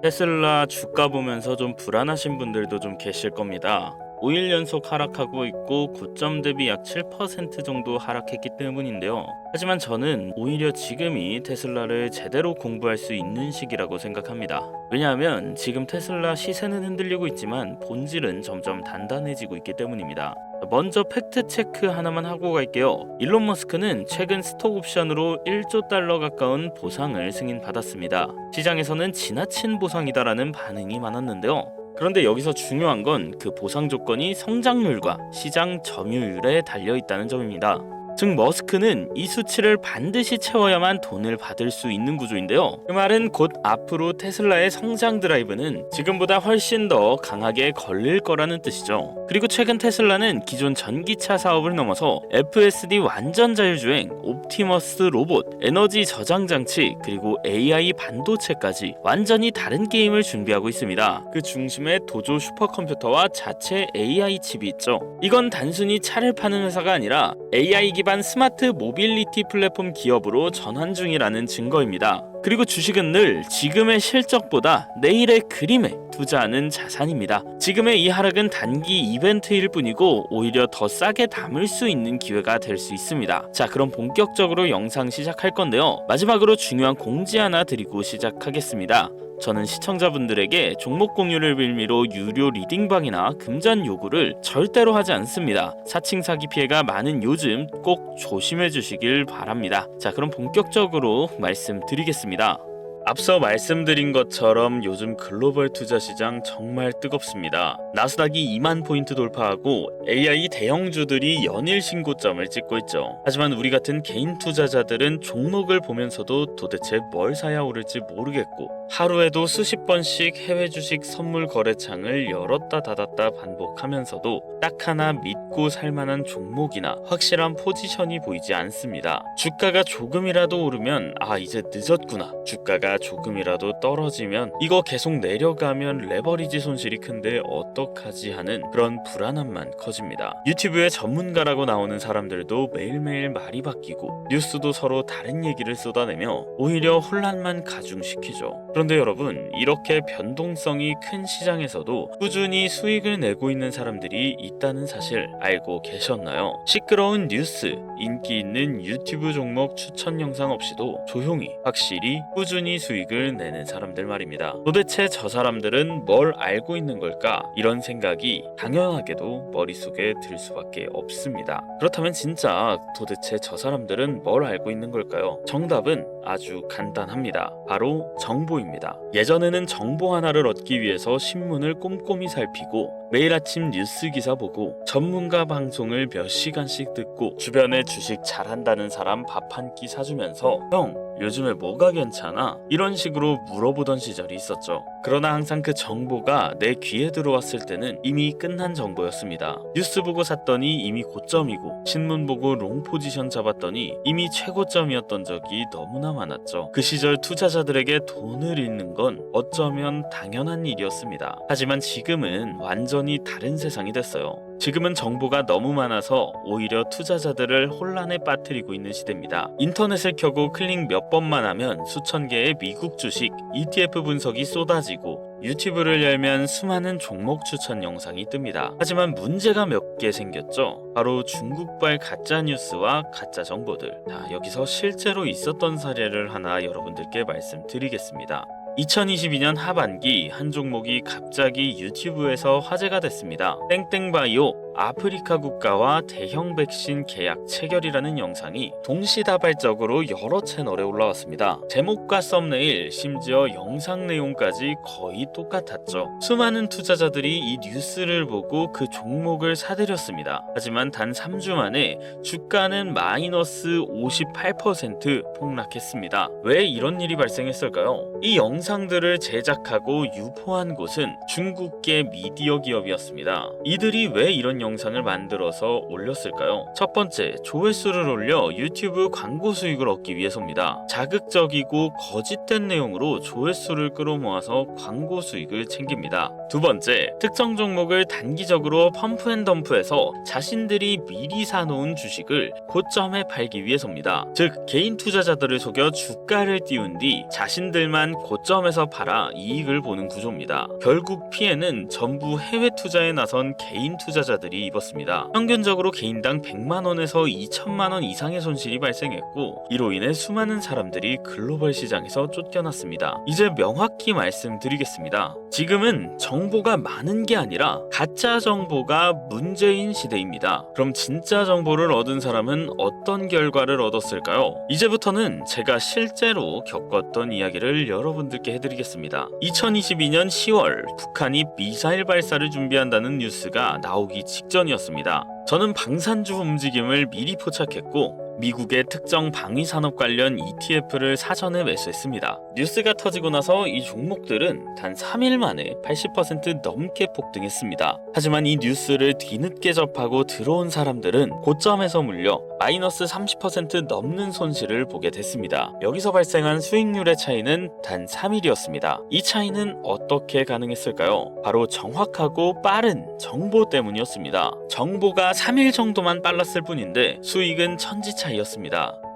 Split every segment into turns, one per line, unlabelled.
테슬라 주가 보면서 좀 불안하신 분들도 좀 계실 겁니다. 5일 연속 하락하고 있고 고점 대비 약 7% 정도 하락했기 때문인데요. 하지만 저는 오히려 지금이 테슬라를 제대로 공부할 수 있는 시기라고 생각합니다. 왜냐하면 지금 테슬라 시세는 흔들리고 있지만 본질은 점점 단단해지고 있기 때문입니다. 먼저 팩트 체크 하나만 하고 갈게요. 일론 머스크는 최근 스톡 옵션으로 1조 달러 가까운 보상을 승인받았습니다. 시장에서는 지나친 보상이다라는 반응이 많았는데요. 그런데 여기서 중요한 건 그 보상 조건이 성장률과 시장 점유율에 달려 있다는 점입니다. 즉 머스크는 이 수치를 반드시 채워야만 돈을 받을 수 있는 구조인데요. 그 말은 곧 앞으로 테슬라의 성장 드라이브는 지금보다 훨씬 더 강하게 걸릴 거라는 뜻이죠. 그리고 최근 테슬라는 기존 전기차 사업을 넘어서 FSD 완전 자율주행, 옵티머스 로봇, 에너지 저장 장치, 그리고 AI 반도체까지 완전히 다른 게임을 준비하고 있습니다. 그 중심에 도조 슈퍼컴퓨터와 자체 AI 칩이 있죠. 이건 단순히 차를 파는 회사가 아니라 AI 기반 스마트 모빌리티 플랫폼 기업으로 전환 중이라는 증거입니다. 그리고 주식은 늘 지금의 실적보다 내일의 그림에 투자하는 자산입니다. 지금의 이 하락은 단기 이벤트일 뿐이고 오히려 더 싸게 담을 수 있는 기회가 될 수 있습니다. 자, 그럼 본격적으로 영상 시작할 건데요. 마지막으로 중요한 공지 하나 드리고 시작하겠습니다. 저는 시청자분들에게 종목 공유를 빌미로 유료 리딩방이나 금전 요구를 절대로 하지 않습니다. 사칭 사기 피해가 많은 요즘 꼭 조심해 주시길 바랍니다. 자, 그럼 본격적으로 말씀드리겠습니다. 앞서 말씀드린 것처럼 요즘 글로벌 투자 시장 정말 뜨겁습니다. 나스닥이 2만 포인트 돌파하고 AI 대형주들이 연일 신고점을 찍고 있죠. 하지만 우리 같은 개인 투자자들은 종목을 보면서도 도대체 뭘 사야 오를지 모르겠고 하루에도 수십 번씩 해외 주식 선물 거래창을 열었다 닫았다 반복하면서도 딱 하나 믿고 살만한 종목이나 확실한 포지션이 보이지 않습니다. 주가가 조금이라도 오르면 이제 늦었구나. 주가가 조금이라도 떨어지면 이거 계속 내려가면 레버리지 손실이 큰데 어떡하지 하는 그런 불안함만 커집니다. 유튜브에 전문가라고 나오는 사람들도 매일매일 말이 바뀌고 뉴스도 서로 다른 얘기를 쏟아내며 오히려 혼란만 가중시키죠. 그런데 여러분, 이렇게 변동성이 큰 시장에서도 꾸준히 수익을 내고 있는 사람들이 있다는 사실 알고 계셨나요? 시끄러운 뉴스, 인기 있는 유튜브 종목 추천 영상 없이도 조용히 확실히 꾸준히 수익을 내는 사람들 말입니다. 도대체 저 사람들은 뭘 알고 있는 걸까? 이런 생각이 당연하게도 머릿속에 들 수밖에 없습니다. 그렇다면 진짜 도대체 저 사람들은 뭘 알고 있는 걸까요? 정답은 아주 간단합니다. 바로 정보입니다. 예전에는 정보 하나를 얻기 위해서 신문을 꼼꼼히 살피고 매일 아침 뉴스 기사 보고 전문가 방송을 몇 시간씩 듣고 주변에 주식 잘한다는 사람 밥 한 끼 사주면서 형, 요즘에 뭐가 괜찮아? 이런 식으로 물어보던 시절이 있었죠. 그러나 항상 그 정보가 내 귀에 들어왔을 때는 이미 끝난 정보였습니다. 뉴스 보고 샀더니 이미 고점이고 신문 보고 롱 포지션 잡았더니 이미 최고점이었던 적이 너무나 많았죠. 그 시절 투자자들에게 돈을 잃는 건 어쩌면 당연한 일이었습니다. 하지만 지금은 완전히 다른 세상이 됐어요. 지금은 정보가 너무 많아서 오히려 투자자들을 혼란에 빠뜨리고 있는 시대입니다. 인터넷을 켜고 클릭 몇 번만 하면 수천 개의 미국 주식, ETF 분석이 쏟아지고 유튜브를 열면 수많은 종목 추천 영상이 뜹니다. 하지만 문제가 몇 개 생겼죠. 바로 중국발 가짜 뉴스와 가짜 정보들. 자, 여기서 실제로 있었던 사례를 하나 여러분들께 말씀드리겠습니다. 2022년 하반기 한 종목이 갑자기 유튜브에서 화제가 됐습니다. 땡땡바이오 아프리카 국가와 대형 백신 계약 체결이라는 영상이 동시다발적으로 여러 채널에 올라왔습니다. 제목과 썸네일, 심지어 영상 내용까지 거의 똑같았죠. 수많은 투자자들이 이 뉴스를 보고 그 종목을 사들였습니다. 하지만 단 3주 만에 주가는 마이너스 58% 폭락했습니다. 왜 이런 일이 발생했을까요? 이 영상들을 제작하고 유포한 곳은 중국계 미디어 기업이었습니다. 이들이 왜 이런 영상을 만들어서 올렸을까요? 첫 번째, 조회수를 올려 유튜브 광고 수익을 얻기 위해서입니다. 자극적이고 거짓된 내용으로 조회수를 끌어모아서 광고 수익을 챙깁니다. 두 번째, 특정 종목을 단기적으로 펌프앤덤프해서 자신들이 미리 사놓은 주식을 고점에 팔기 위해서입니다. 즉, 개인 투자자들을 속여 주가를 띄운 뒤 자신들만 고점에서 팔아 이익을 보는 구조입니다. 결국 피해는 전부 해외 투자에 나선 개인 투자자들이 입었습니다. 평균적으로 개인당 100만원에서 2천만원 이상의 손실이 발생했고, 이로 인해 수많은 사람들이 글로벌 시장에서 쫓겨났습니다. 이제 명확히 말씀드리겠습니다. 지금은 정보가 많은 게 아니라 가짜 정보가 문제인 시대입니다. 그럼 진짜 정보를 얻은 사람은 어떤 결과를 얻었을까요? 이제부터는 제가 실제로 겪었던 이야기를 여러분들께 해드리겠습니다. 2022년 10월 북한이 미사일 발사를 준비한다는 뉴스가 나오기 직전이었습니다. 저는 방산주 움직임을 미리 포착했고, 미국의 특정 방위산업 관련 ETF를 사전에 매수했습니다. 뉴스가 터지고 나서 이 종목들은 단 3일 만에 80% 넘게 폭등했습니다. 하지만 이 뉴스를 뒤늦게 접하고 들어온 사람들은 고점에서 물려 마이너스 30% 넘는 손실을 보게 됐습니다. 여기서 발생한 수익률의 차이는 단 3일이었습니다. 이 차이는 어떻게 가능했을까요? 바로 정확하고 빠른 정보 때문이었습니다. 정보가 3일 정도만 빨랐을 뿐인데 수익은 천지 차이였습니다.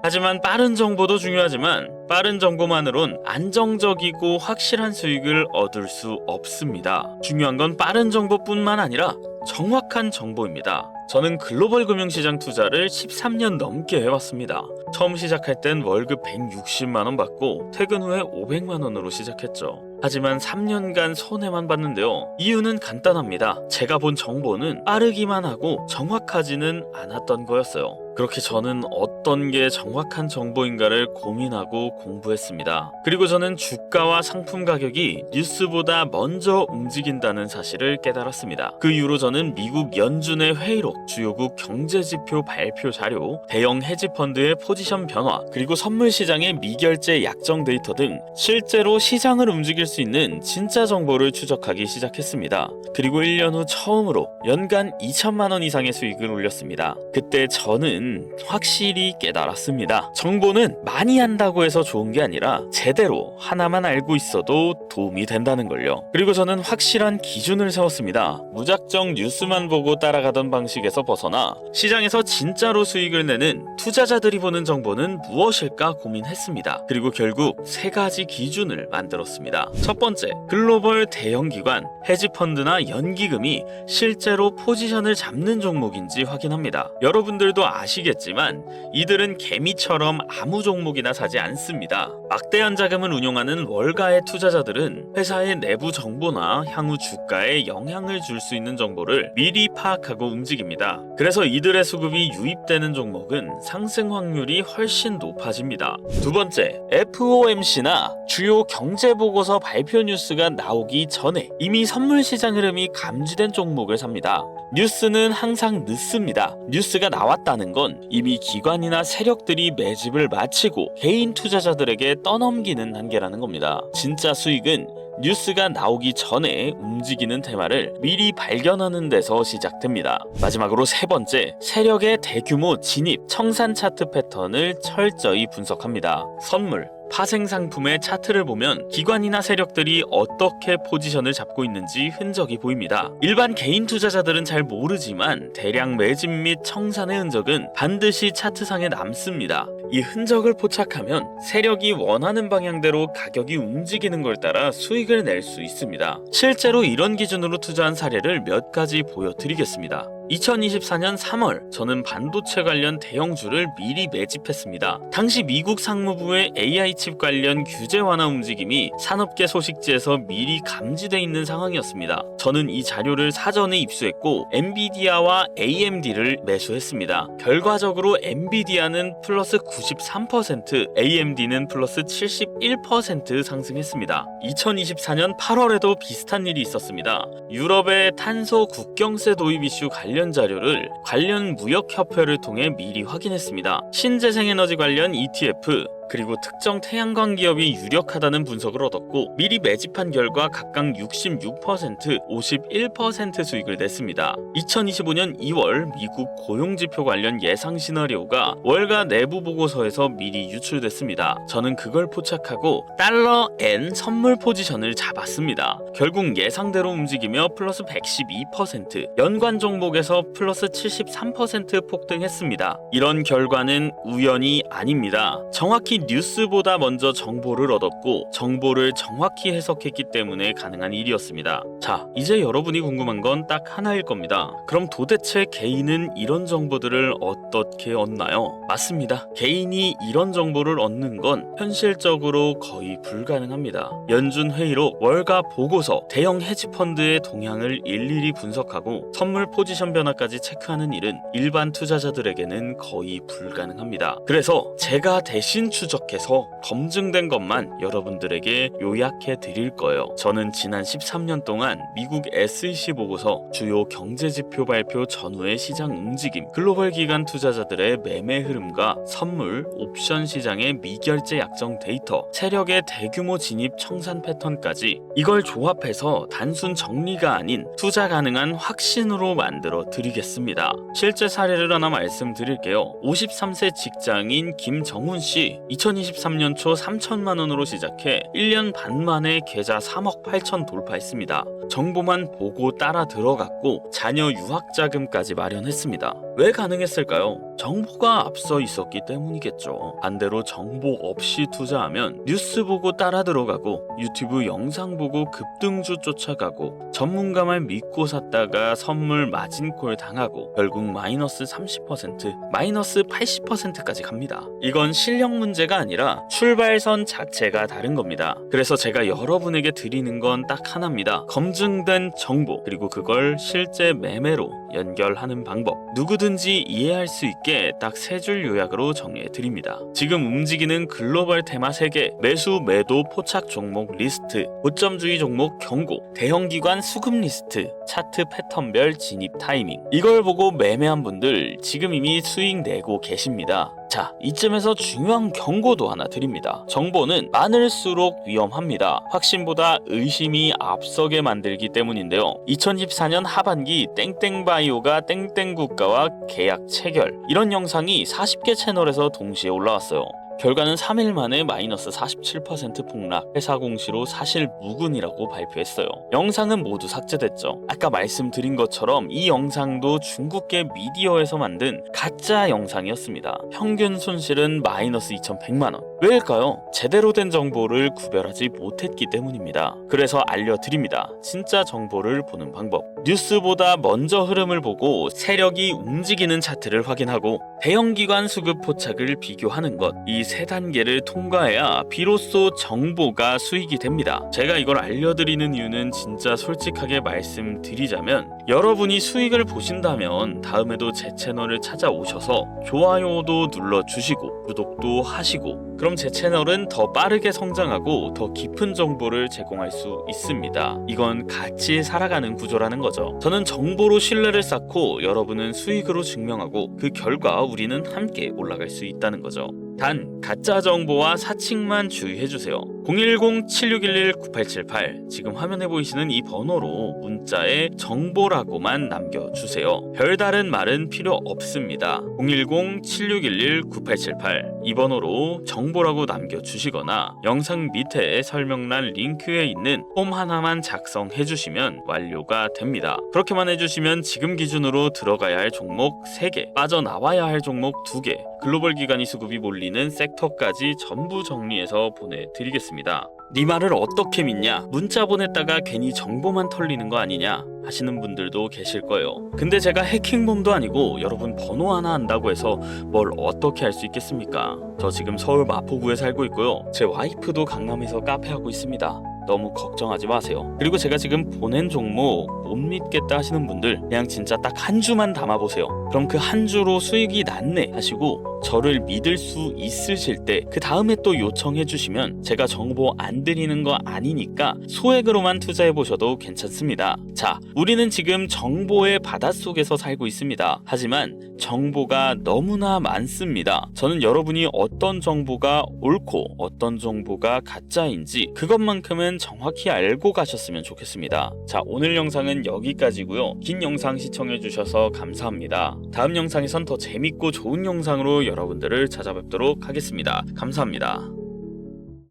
하지만 빠른 정보도 중요하지만 빠른 정보만으론 안정적이고 확실한 수익을 얻을 수 없습니다. 중요한 건 빠른 정보뿐만 아니라 정확한 정보입니다. 저는 글로벌 금융시장 투자를 13년 넘게 해왔습니다. 처음 시작할 땐 월급 160만원 받고 퇴근 후에 500만원으로 시작했죠. 하지만 3년간 손해만 봤는데요. 이유는 간단합니다. 제가 본 정보는 빠르기만 하고 정확하지는 않았던 거였어요. 그렇게 저는 어떤 게 정확한 정보인가를 고민하고 공부했습니다. 그리고 저는 주가와 상품 가격이 뉴스보다 먼저 움직인다는 사실을 깨달았습니다. 그 이후로 저는 미국 연준의 회의록, 주요국 경제지표 발표 자료, 대형 헤지펀드의 포지션 변화, 그리고 선물 시장의 미결제 약정 데이터 등 실제로 시장을 움직일 수 있는 진짜 정보를 추적하기 시작했습니다. 그리고 1년 후 처음으로 연간 2천만원 이상의 수익을 올렸습니다. 그때 저는 확실히 깨달았습니다. 정보는 많이 한다고 해서 좋은 게 아니라 제대로 하나만 알고 있어도 도움이 된다는 걸요. 그리고 저는 확실한 기준을 세웠습니다. 무작정 뉴스만 보고 따라가던 방식에서 벗어나 시장에서 진짜로 수익을 내는 투자자들이 보는 정보는 무엇일까 고민했습니다. 그리고 결국 3가지 기준을 만들었습니다. 첫 번째, 글로벌 대형 기관, 헤지펀드나 연기금이 실제로 포지션을 잡는 종목인지 확인합니다. 여러분들도 아시겠지만 이들은 개미처럼 아무 종목이나 사지 않습니다. 막대한 자금을 운용하는 월가의 투자자들은 회사의 내부 정보나 향후 주가에 영향을 줄 수 있는 정보를 미리 파악하고 움직입니다. 그래서 이들의 수급이 유입되는 종목은 상승 확률이 훨씬 높아집니다. 두 번째, FOMC나 주요 경제보고서 발표 뉴스가 나오기 전에 이미 선물 시장 흐름이 감지된 종목을 삽니다. 뉴스는 항상 늦습니다. 뉴스가 나왔다는 건 이미 기관이나 세력들이 매집을 마치고 개인 투자자들에게 떠넘기는 단계라는 겁니다. 진짜 수익은 뉴스가 나오기 전에 움직이는 테마를 미리 발견하는 데서 시작됩니다. 마지막으로 3번째, 세력의 대규모 진입, 청산 차트 패턴을 철저히 분석합니다. 선물, 파생 상품의 차트를 보면 기관이나 세력들이 어떻게 포지션을 잡고 있는지 흔적이 보입니다. 일반 개인 투자자들은 잘 모르지만 대량 매집 및 청산의 흔적은 반드시 차트상에 남습니다. 이 흔적을 포착하면 세력이 원하는 방향대로 가격이 움직이는 걸 따라 수익을 낼 수 있습니다. 실제로 이런 기준으로 투자한 사례를 몇 가지 보여드리겠습니다. 2024년 3월 저는 반도체 관련 대형주를 미리 매집했습니다. 당시 미국 상무부의 AI 칩 관련 규제 완화 움직임이 산업계 소식지에서 미리 감지돼 있는 상황이었습니다. 저는 이 자료를 사전에 입수했고 엔비디아와 AMD를 매수했습니다. 결과적으로 엔비디아는 플러스 93%, AMD는 플러스 71% 상승했습니다. 2024년 8월에도 비슷한 일이 있었습니다. 유럽의 탄소 국경세 도입 이슈 관련 자료를 관련 무역협회를 통해 미리 확인했습니다. 신재생에너지 관련 ETF, 그리고 특정 태양광 기업이 유력하다는 분석을 얻었고 미리 매집한 결과 각각 66%, 51% 수익을 냈습니다. 2025년 2월 미국 고용지표 관련 예상 시나리오가 월가 내부 보고서에서 미리 유출됐습니다. 저는 그걸 포착하고 달러 N 선물 포지션을 잡았습니다. 결국 예상대로 움직이며 플러스 112%, 연관 종목에서 플러스 73% 폭등했습니다. 이런 결과는 우연이 아닙니다. 정확히 뉴스보다 먼저 정보를 얻었고 정보를 정확히 해석했기 때문에 가능한 일이었습니다. 자, 이제 여러분이 궁금한 건 딱 하나일 겁니다. 그럼 도대체 개인은 이런 정보들을 어떻게 얻나요? 맞습니다. 개인이 이런 정보를 얻는 건 현실적으로 거의 불가능합니다. 연준 회의로 월가 보고서, 대형 헤지펀드의 동향을 일일이 분석하고 선물 포지션 변화까지 체크하는 일은 일반 투자자들에게는 거의 불가능합니다. 그래서 제가 대신 추적해서 검증된 것만 여러분들에게 요약해 드릴 거예요. 저는 지난 13년 동안 미국 SEC 보고서, 주요 경제지표 발표 전후의 시장 움직임, 글로벌 기관 투자자들의 매매 흐름과 선물, 옵션 시장의 미결제 약정 데이터, 세력의 대규모 진입 청산 패턴까지 이걸 조합해서 단순 정리가 아닌 투자 가능한 확신으로 만들어 드리겠습니다. 실제 사례를 하나 말씀드릴게요. 53세 직장인 김정훈 씨, 2023년 초 3천만 원으로 시작해 1년 반 만에 계좌 3억 8천 돌파했습니다. 정보만 보고 따라 들어갔고 자녀 유학 자금까지 마련했습니다. 왜 가능했을까요? 정보가 앞서 있었기 때문이겠죠. 반대로 정보 없이 투자하면 뉴스 보고 따라 들어가고 유튜브 영상 보고 급등주 쫓아가고 전문가만 믿고 샀다가 선물 마진콜 당하고 결국 마이너스 30%, 마이너스 80%까지 갑니다. 이건 실력 문제가 아니라 출발선 자체가 다른 겁니다. 그래서 제가 여러분에게 드리는 건 딱 하나입니다. 검증된 정보, 그리고 그걸 실제 매매로 연결하는 방법. 누구든지 이해할 수 있게 딱 세 줄 요약으로 정리해 드립니다. 지금 움직이는 글로벌 테마 3개, 매수 매도 포착 종목 리스트, 고점주의 종목 경고, 대형 기관 수급 리스트, 차트 패턴별 진입 타이밍. 이걸 보고 매매한 분들 지금 이미 수익 내고 계십니다. 자, 이쯤에서 중요한 경고도 하나 드립니다. 정보는 많을수록 위험합니다. 확신보다 의심이 앞서게 만들기 때문인데요. 2014년 하반기 땡땡바이오가 땡땡국가와 계약 체결, 이런 영상이 40개 채널에서 동시에 올라왔어요. 결과는 3일 만에 마이너스 47% 폭락, 회사 공시로 사실 무근이라고 발표했어요. 영상은 모두 삭제됐죠. 아까 말씀드린 것처럼 이 영상도 중국계 미디어에서 만든 가짜 영상이었습니다. 평균 손실은 마이너스 2,100만 원. 왜일까요? 제대로 된 정보를 구별하지 못했기 때문입니다. 그래서 알려드립니다. 진짜 정보를 보는 방법. 뉴스보다 먼저 흐름을 보고 세력이 움직이는 차트를 확인하고 대형 기관 수급 포착을 비교하는 것, 이 세 단계를 통과해야 비로소 정보가 수익이 됩니다. 제가 이걸 알려드리는 이유는 진짜 솔직하게 말씀드리자면, 여러분이 수익을 보신다면 다음에도 제 채널을 찾아오셔서 좋아요도 눌러주시고 구독도 하시고, 그럼 제 채널은 더 빠르게 성장하고 더 깊은 정보를 제공할 수 있습니다. 이건 같이 살아가는 구조라는 거죠. 저는 정보로 신뢰를 쌓고 여러분은 수익으로 증명하고 그 결과 우리는 함께 올라갈 수 있다는 거죠. 단, 가짜 정보와 사칭만 주의해주세요. 010-7611-9878, 지금 화면에 보이시는 이 번호로 문자에 정보라고만 남겨주세요. 별다른 말은 필요 없습니다. 010-7611-9878, 이 번호로 정보라고 남겨주시거나 영상 밑에 설명란 링크에 있는 폼 하나만 작성해주시면 완료가 됩니다. 그렇게만 해주시면 지금 기준으로 들어가야 할 종목 3개, 빠져나와야 할 종목 2개, 글로벌 기관이 수급이 몰리는 섹터까지 전부 정리해서 보내드리겠습니다. 네 말을 어떻게 믿냐? 문자 보냈다가 괜히 정보만 털리는 거 아니냐? 하시는 분들도 계실 거예요. 근데 제가 해킹범도 아니고 여러분 번호 하나 안다고 해서 뭘 어떻게 할 수 있겠습니까? 저 지금 서울 마포구에 살고 있고요. 제 와이프도 강남에서 카페 하고 있습니다. 너무 걱정하지 마세요. 그리고 제가 지금 보낸 종목 못 믿겠다 하시는 분들 그냥 진짜 딱 한 주만 담아보세요. 그럼 그 한 주로 수익이 났네 하시고 저를 믿을 수 있으실 때 그 다음에 또 요청해 주시면 제가 정보 안 드리는 거 아니니까 소액으로만 투자해 보셔도 괜찮습니다. 자, 우리는 지금 정보의 바닷속에서 살고 있습니다. 하지만 정보가 너무나 많습니다. 저는 여러분이 어떤 정보가 옳고 어떤 정보가 가짜인지 그것만큼은 정확히 알고 가셨으면 좋겠습니다. 자, 오늘 영상은 여기까지고요. 긴 영상 시청해 주셔서 감사합니다. 다음 영상에선 더 재밌고 좋은 영상으로 여러분들을 찾아뵙도록 하겠습니다. 감사합니다.